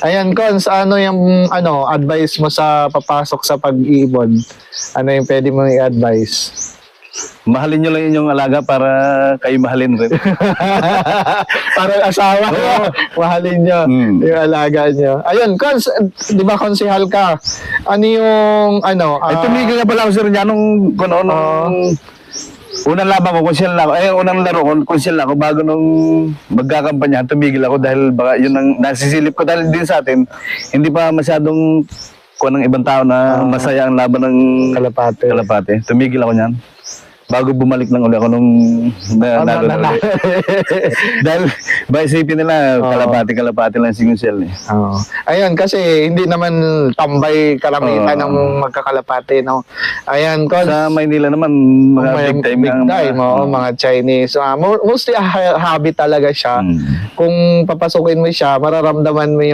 Ayan, Cons, ano yung advice mo sa papasok sa pag-iibon? Ano yung pwede mo i-advise? Mahalin nyo lang inyong alaga para kayo mahalin rin. Parang asawa, mahalin nyo yung alaga nyo. Ayun, Cons, di ba konsihal ka? Ano yung, Ay, tumigil na pala ako, sir, niya nung unang laban ko, konsyal na ako. Unang laro ko, konsyal na ako. Bago nung magkakampanyahan, tumigil ako dahil baka yun ang nasisilip ko. Dahil din sa atin, hindi pa masyadong ng ibang tao na masaya ang laban ng kalapate. Tumigil ako niyan. Bago bumalik ng uli ako nung nalo na uli. Dahil by isipin nila, kalapate lang si Gonzalo. Ayun, kasi hindi naman tambay karamihan ng magkakalapate, no? Ayan, Cons. Sa Maynila naman, mga big time. Mga Chinese. Mostly habit talaga siya. Kung papasukin mo siya, mararamdaman mo yung